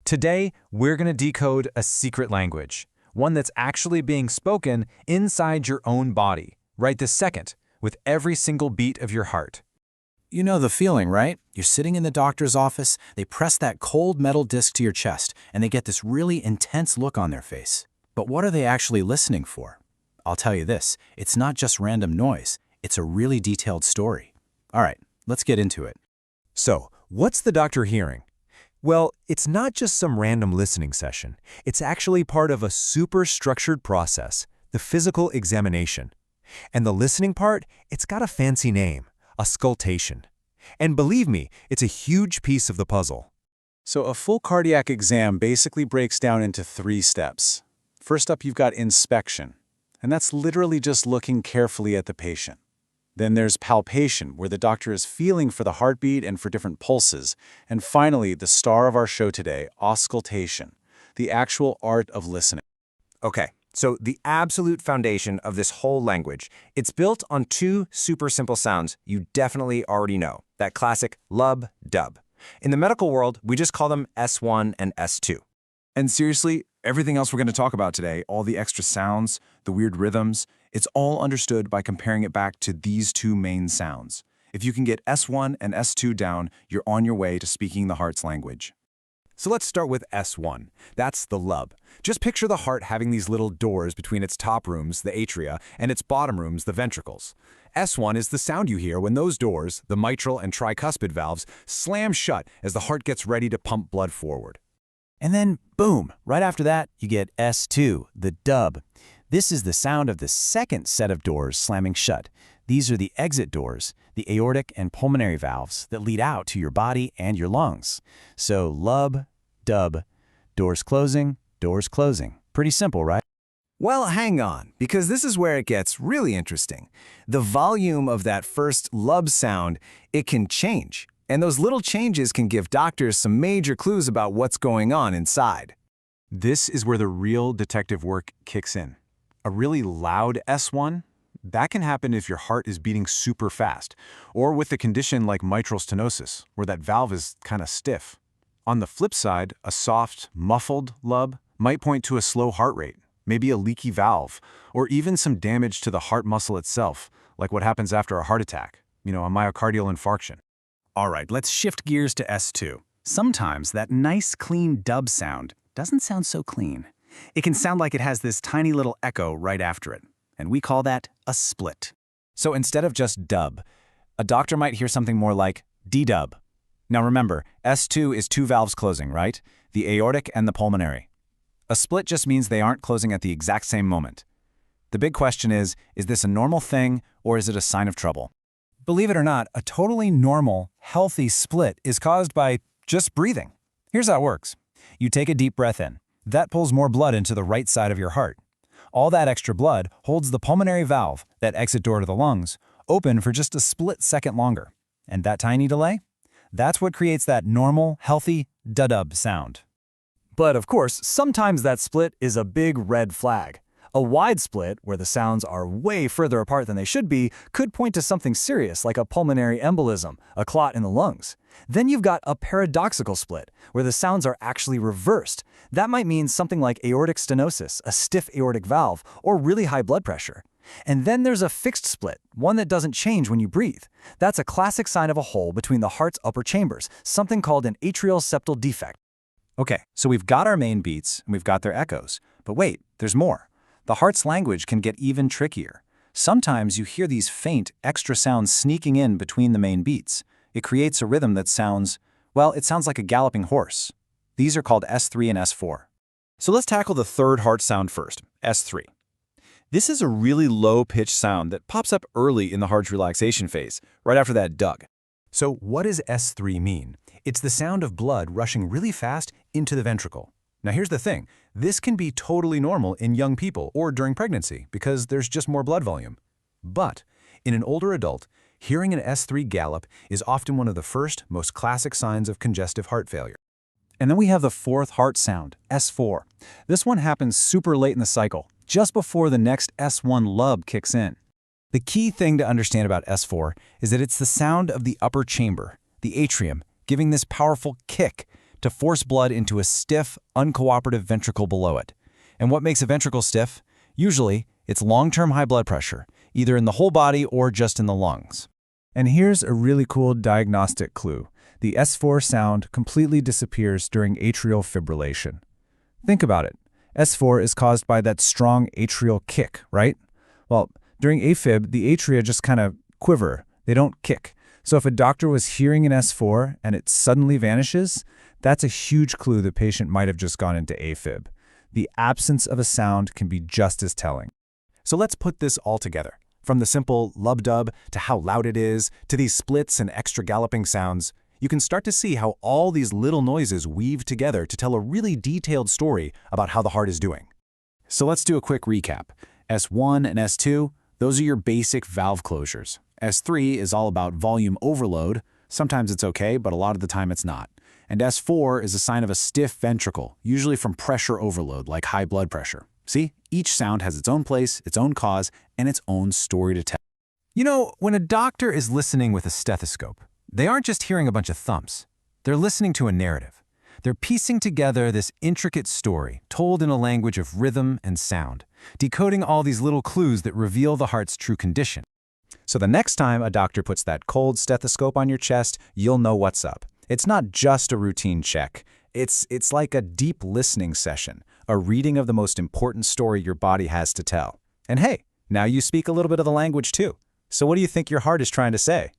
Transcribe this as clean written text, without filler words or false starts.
Today, we're going to decode a secret language, one that's actually being spoken inside your own body, right this second, with every single beat of your heart. You know the feeling, right? You're sitting in the doctor's office, they press that cold metal disc to your chest, and they get this really intense look on their face. But what are they actually listening for? I'll tell you this, it's not just random noise, it's a really detailed story. All right, let's get into it. So, what's the doctor hearing? Well, it's not just some random listening session. It's actually part of a super structured process, the physical examination. And the listening part, it's got a fancy name, Auscultation. And believe me, it's a huge piece of the puzzle. So a full cardiac exam basically breaks down into 3 steps. First up, you've got inspection, and that's literally just looking carefully at the patient. Then there's palpation, where the doctor is feeling for the heartbeat and for different pulses. And finally, the star of our show today, auscultation, the actual art of listening. Okay, so the absolute foundation of this whole language, it's built on 2 super simple sounds you definitely already know, that classic lub, dub. In the medical world, we just call them S1 and S2. And seriously, everything else we're going to talk about today, all the extra sounds, the weird rhythms, it's all understood by comparing it back to these 2 main sounds. If you can get S1 and S2 down, you're on your way to speaking the heart's language. So let's start with S1. That's the lub. Just picture the heart having these little doors between its top rooms, the atria, and its bottom rooms, the ventricles. S1 is the sound you hear when those doors, the mitral and tricuspid valves, slam shut as the heart gets ready to pump blood forward. And then, boom, right after that, you get S2, the dub. This is the sound of the second set of doors slamming shut. These are the exit doors, the aortic and pulmonary valves that lead out to your body and your lungs. So lub, dub, doors closing, doors closing. Pretty simple, right? Well, hang on, because this is where it gets really interesting. The volume of that first lub sound, it can change. And those little changes can give doctors some major clues about what's going on inside. This is where the real detective work kicks in. A really loud S1, that can happen if your heart is beating super fast, or with a condition like mitral stenosis, where that valve is kind of stiff. On the flip side, a soft, muffled lub might point to a slow heart rate, maybe a leaky valve, or even some damage to the heart muscle itself, like what happens after a heart attack, a myocardial infarction. All right, let's shift gears to S2. Sometimes that nice, clean dub sound doesn't sound so clean. It can sound like it has this tiny little echo right after it, and we call that a split. So instead of just dub, a doctor might hear something more like D-dub. Now remember, S2 is 2 valves closing, right? The aortic and the pulmonary. A split just means they aren't closing at the exact same moment. The big question is this a normal thing or is it a sign of trouble? Believe it or not, a totally normal, healthy split is caused by just breathing. Here's how it works. You take a deep breath in. That pulls more blood into the right side of your heart. All that extra blood holds the pulmonary valve, that exit door to the lungs, open for just a split second longer. And that tiny delay? That's what creates that normal, healthy da-dub sound. But of course, sometimes that split is a big red flag. A wide split, where the sounds are way further apart than they should be, could point to something serious like a pulmonary embolism, a clot in the lungs. Then you've got a paradoxical split, where the sounds are actually reversed. That might mean something like aortic stenosis, a stiff aortic valve, or really high blood pressure. And then there's a fixed split, one that doesn't change when you breathe. That's a classic sign of a hole between the heart's upper chambers, something called an atrial septal defect. Okay, so we've got our main beats, and we've got their echoes. But wait, there's more. The heart's language can get even trickier. Sometimes you hear these faint, extra sounds sneaking in between the main beats. It creates a rhythm that sounds, well, it sounds like a galloping horse. These are called S3 and S4. So let's tackle the third heart sound first, S3. This is a really low-pitched sound that pops up early in the heart's relaxation phase, right after that dug. So what does S3 mean? It's the sound of blood rushing really fast into the ventricle. Now here's the thing, this can be totally normal in young people or during pregnancy because there's just more blood volume. But in an older adult, hearing an S3 gallop is often one of the first, most classic signs of congestive heart failure. And then we have the fourth heart sound, S4. This one happens super late in the cycle, just before the next S1 lub kicks in. The key thing to understand about S4 is that it's the sound of the upper chamber, the atrium, giving this powerful kick to force blood into a stiff, uncooperative ventricle below it. And what makes a ventricle stiff? Usually, it's long-term high blood pressure, either in the whole body or just in the lungs. And here's a really cool diagnostic clue. The S4 sound completely disappears during atrial fibrillation. Think about it. S4 is caused by that strong atrial kick, right? Well, during AFib, the atria just kind of quiver. They don't kick. So if a doctor was hearing an S4 and it suddenly vanishes, that's a huge clue the patient might have just gone into AFib. The absence of a sound can be just as telling. So let's put this all together. From the simple lub-dub to how loud it is, to these splits and extra galloping sounds, you can start to see how all these little noises weave together to tell a really detailed story about how the heart is doing. So let's do a quick recap. S1 and S2, those are your basic valve closures. S3 is all about volume overload. Sometimes it's okay, but a lot of the time it's not. And S4 is a sign of a stiff ventricle, usually from pressure overload, like high blood pressure. See, each sound has its own place, its own cause, and its own story to tell. You know, when a doctor is listening with a stethoscope, they aren't just hearing a bunch of thumps. They're listening to a narrative. They're piecing together this intricate story, told in a language of rhythm and sound, decoding all these little clues that reveal the heart's true condition. So the next time a doctor puts that cold stethoscope on your chest, you'll know what's up. It's not just a routine check. It's like a deep listening session, a reading of the most important story your body has to tell. And hey, now you speak a little bit of the language too. So what do you think your heart is trying to say?